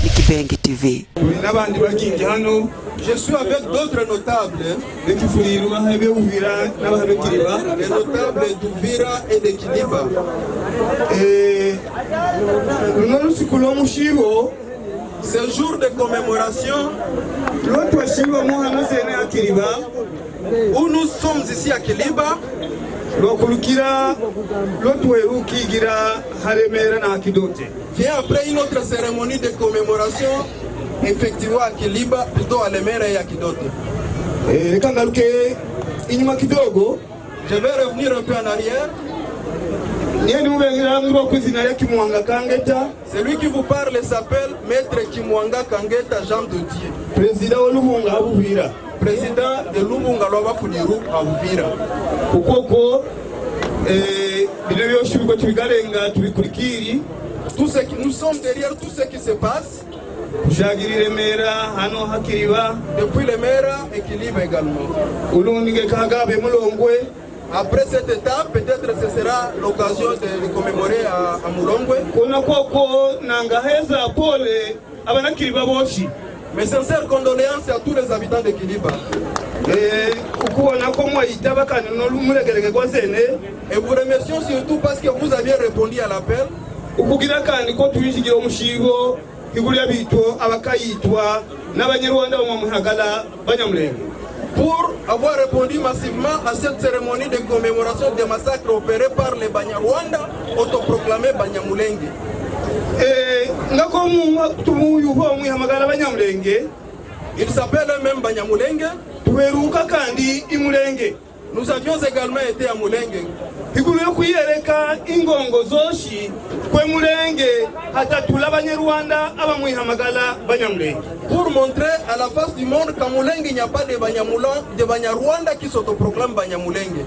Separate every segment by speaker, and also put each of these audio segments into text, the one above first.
Speaker 1: ni Kibenge TV.
Speaker 2: Je suis avec d'autres notables les notables d'Uvira et de Kiliba. Ce jour de commémoration où nous sommes ici à Kiliba, vient après une autre cérémonie de commémoration, effectivement à Kiliba, plutôt à Lemera et à Kidote. Je vais revenir un peu en arrière. Celui qui vous parle s'appelle Maître Kimwanga Kangeta Jean de Dieu, président de Lumunga Loba Fuliru à Uvira. Nous sommes derrière tout ce qui se passe. Depuis le Mera et Kiliba également. Après cette étape, peut-être ce sera l'occasion de commémorer à Mulongwe. Mes sincères condoléances à tous les habitants de Kiliba. Et vous remercions surtout parce que vous aviez répondu à l'appel. Pour avoir répondu massivement à cette cérémonie de commémoration des massacres opérés par les Banyarwanda, autoproclamés Banyamulenge. Il s'appelle même Banyamulenge. Nous avions également été à Mulenge. Pour montrer à la face du monde qu'à Mulenge il n'y a pas de Banyarwanda qui s'autoproclament Banyamulenge.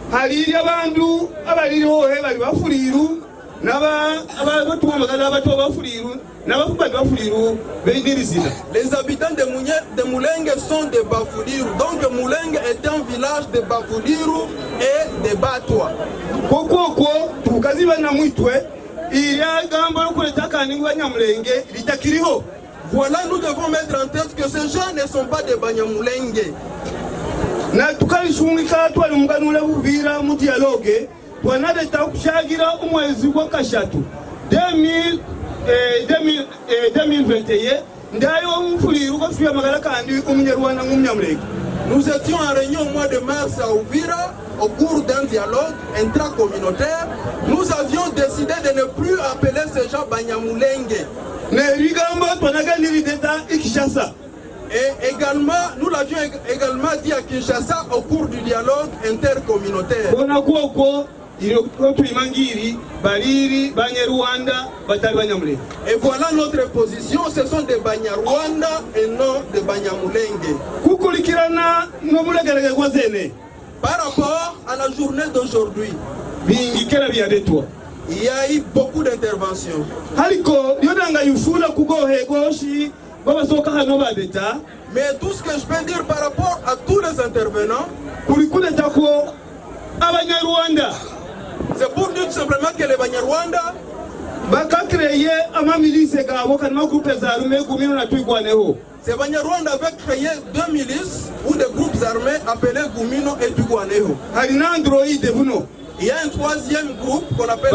Speaker 2: Les habitants de Mulenge sont des Bafuliru. Donc Mulenge est un village de Bafuliru et de Batwa. Voilà, nous devons mettre en tête que ces gens ne sont pas des Banyamulenge. Nous étions en réunion au mois de mars à Uvira au cours d'un dialogue intracommunautaire. Nous avions décidé de ne plus appeler ces gens Banyamulenge. Et également, nous l'avions également dit à Kinshasa au cours du dialogue intercommunautaire. Et voilà notre position, ce sont des Banyarwanda et non des Banyamulenge. Par rapport à la journée d'aujourd'hui, il y a eu beaucoup d'interventions. Mais tout ce que je peux dire par rapport à tous les intervenants, c'est pour dire simplement que les Banyarwanda ces Banyarwanda avaient créé 2 milices ou des groupes armés appelés Gumino et Tugwaneho. Il y a un troisième groupe qu'on appelle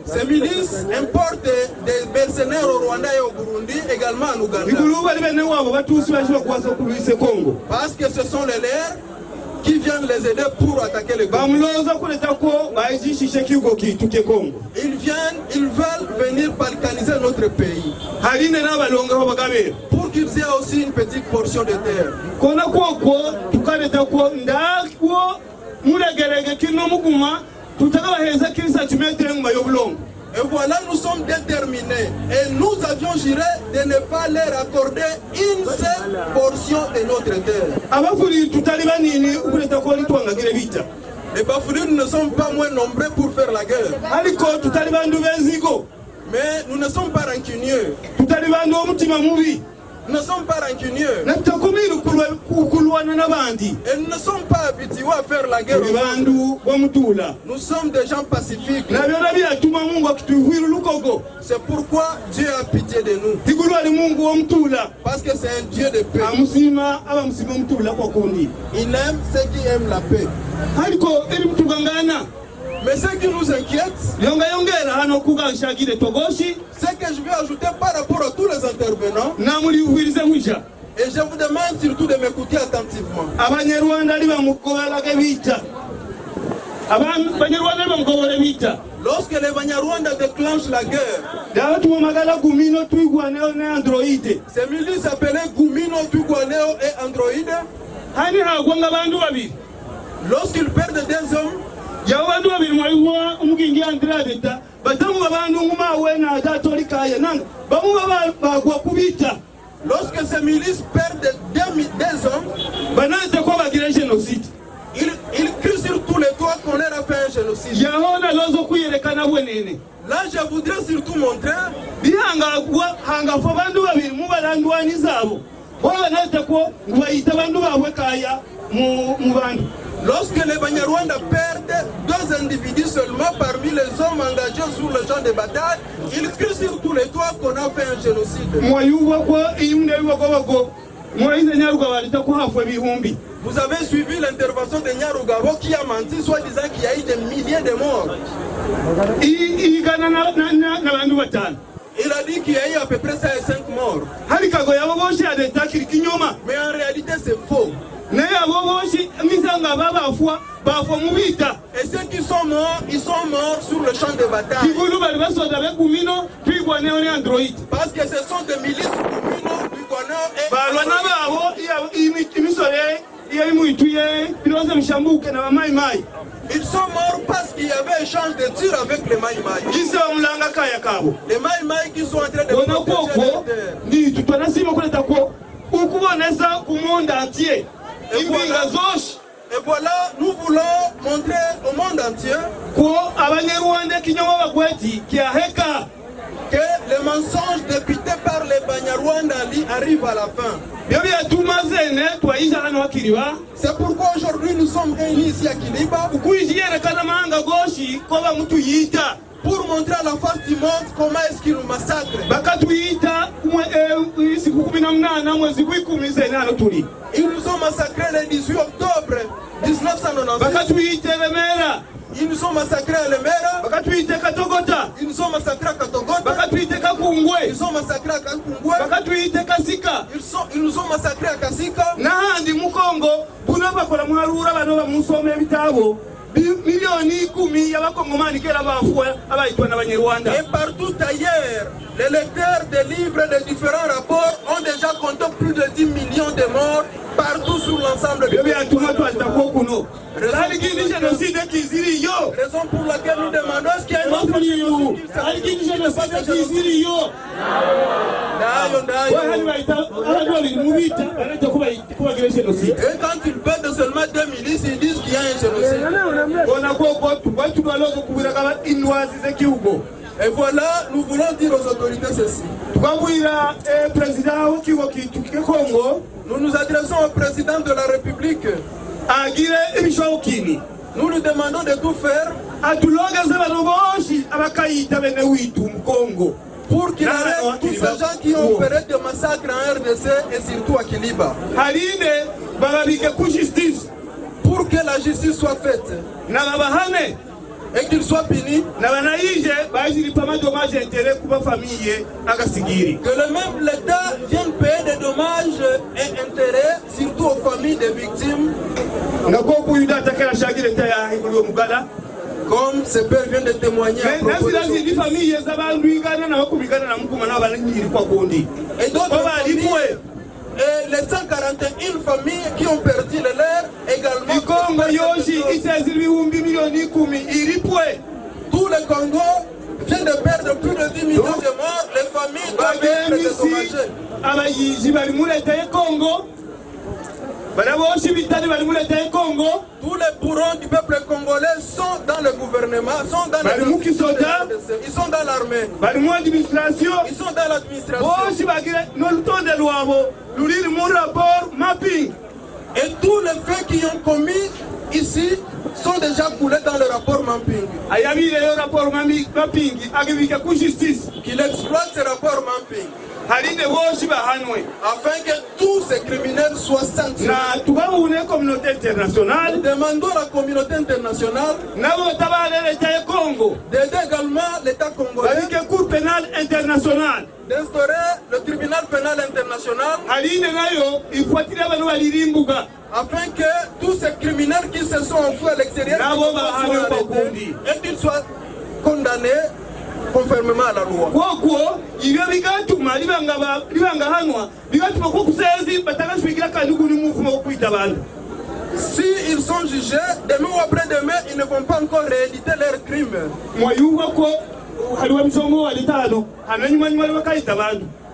Speaker 2: ces milices importent des mercenaires au Rwanda et au Burundi, également en Ouganda. Parce que ce sont les leurs qui viennent les aider pour attaquer le Congo. Ils veulent venir balkaniser notre pays. Pour qu'ils aient aussi une petite portion de terre. Et voilà, nous sommes déterminés et nous avions juré de ne pas leur accorder une seule portion de notre terre. Les Bafuliru ne sont pas moins nombreux pour faire la guerre. Mais nous ne sommes pas rancunieux. ne sommes pas rancunieux. Et nous ne sommes pas habitués à faire la guerre. Nous sommes des gens pacifiques. C'est pourquoi Dieu a pitié de nous. Parce que c'est un Dieu de paix. Il aime ceux qui aiment la paix. Mais ce qui nous inquiète, c'est que je vais ajouter par rapport à tous les intervenants, et je vous demande surtout de m'écouter attentivement. Lorsque les Banyarwanda déclenchent la guerre, ces milices appelées Gumino, Twirwaneho et Android, lorsqu'ils perdent des hommes, lorsque ces milices perdent des hommes, ils crient sur tous les toits qu'on leur a fait un génocide. Là, je voudrais surtout montrer lorsque les Banyarwanda perdent 2 individus seulement parmi les hommes engagés sur le champ de bataille, ils crient sur tous les toits qu'on a fait un génocide. Vous avez suivi l'intervention de Nyarugabo qui a menti, soit disant qu'il y a eu des milliers de morts. Il a dit qu'il y a eu à peu près 5 morts. Mais en réalité c'est faux. Et ceux qui sont morts, ils sont morts sur le champ de bataille. Parce que ce sont des milices Gumino, Twirwaneho et ils sont morts parce qu'il y avait échange de tirs avec les Mai Mai. Les Mai Mai qui sont en train de protéger leur terre. Et voilà, nous voulons montrer au monde entier que les mensonges dépités par les Banyarwanda arrivent à la fin. C'est pourquoi aujourd'hui nous sommes réunis ici à Kiliba pour montrer à la face du monde comment est-ce qu'ils nous massacrent. Ils nous ont massacrés le 18 octobre 1996. Ils nous ont massacrés à Lemera. Ils nous ont massacrés à Katogota. Ils nous ont massacrés à Kakungwe. Ils nous ont massacrés à Kasika. Et partout ailleurs, les lecteurs des livres de différents rapports ont déjà compté plus de 10 millions de morts partout sur l'ensemble du pays. Raison pour laquelle nous demandons est-ce qu'il y a une autre génocide. Et quand ils perdent seulement 2 milices, ils disent qu'il y a un génocide. Et voilà, nous voulons dire aux autorités ceci. Nous nous adressons au président de la République. Nous lui demandons de tout faire pour qu'il arrête tous ces gens qui ont opéré des massacres en RDC et surtout à Kiliba. Pour que la justice soit faite et qu'il soit puni, que le même l'État vienne payer des dommages et intérêts, surtout aux familles des victimes, comme ce père vient de témoigner à propos de son fils. Et d'autres familles, et les 141 familles qui ont perdu le leur également. Tout le Congo vient de perdre plus de 10 millions de morts. Les familles doivent être dédommagées. Tous les bourreaux du peuple congolais sont dans le gouvernement, sont dans les institutions de RDC. Ils sont dans l'armée. Ils sont dans l'administration. Et tous les faits qu'ils ont commis ici sont déjà coulés dans le rapport Mamping. Qu'il exploite ce rapport Mamping. Afin que tous ces criminels soient sanctionnés. Nous demandons à la communauté internationale d'aider également l'État congolais d'instaurer le tribunal pénal international afin que tous ces criminels qui se sont enfouis à l'extérieur et qu'ils soient condamnés conformément à la loi. Si ils sont jugés, demain ou après-demain, ils ne vont pas encore rééditer leurs crimes.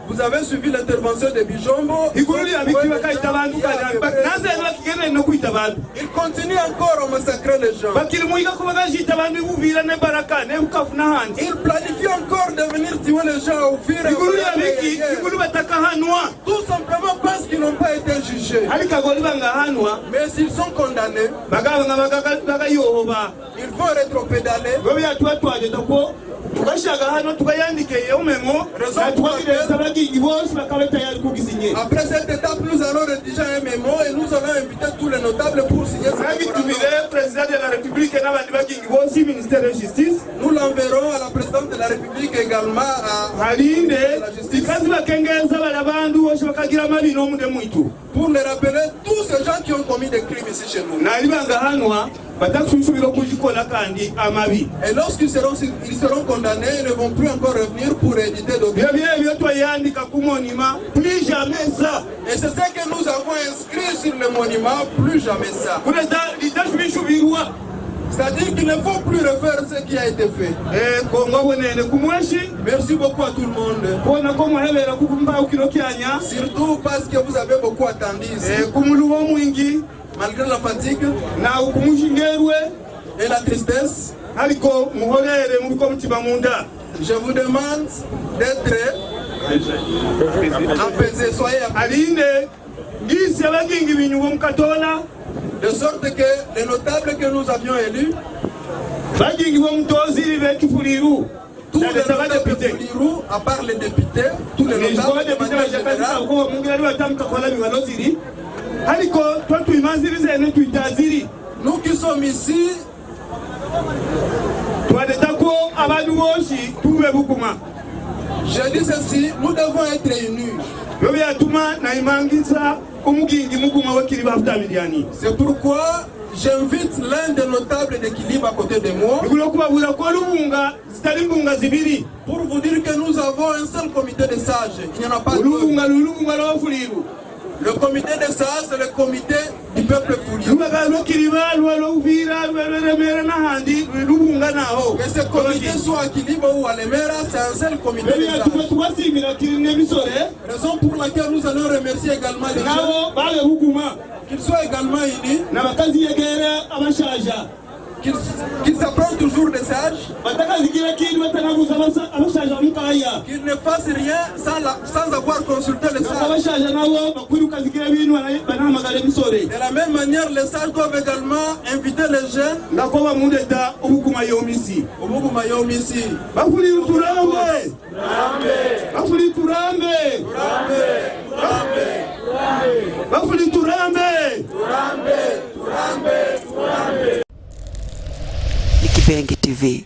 Speaker 2: Vous avez suivi l'intervention de Bijombo. Il continue encore à massacrer les gens. Il planifie encore de venir tuer les gens au Uvira. Tout simplement parce qu'ils n'ont pas été jugés. Mais s'ils sont condamnés, ils vont rétropédaler. Après cette étape, nous allons rédiger un mémo et nous allons inviter tous les notables pour signer ce président de la République et ministère de la Justice. Nous l'enverrons à la présidente de la République également à la justice. Pour les rappeler tous ces gens qui ont commis des crimes ici chez nous. Et lorsqu'ils seront condamnés, ils ne vont plus encore revenir pour éditer d'autres. Plus jamais ça. Et c'est ça que nous avons inscrit sur le monument, plus jamais ça. C'est-à-dire qu'il ne faut plus refaire ce qui a été fait. Merci beaucoup à tout le monde. Surtout parce que vous avez beaucoup attendu ici. Malgré la fatigue et la tristesse, je vous demande d'être apaisés, soyez apaisés. De sorte que les notables que nous avions élus, tous les notables de Fulirou, à part les députés, tous les notables de manière générale, nous qui sommes ici, je dis ceci, nous devons être unis. C'est pourquoi j'invite l'un des notables d'équilibre à côté de moi pour vous dire que nous avons un seul comité de sages. Il n'y en a pas deux. Le comité de sages, c'est le comité du peuple Fulirou. Que ce comité soit à Kiliba ou à Lemera, c'est un seul comité de sages. Raison pour laquelle nous allons remercier également les gens, qu'ils soient également unis, qu'ils s'approchent toujours des sages, qu'ils ne fassent rien sans avoir consulté les sages. De la même manière, les sages doivent également inviter les jeunes
Speaker 1: Nikibengi TV.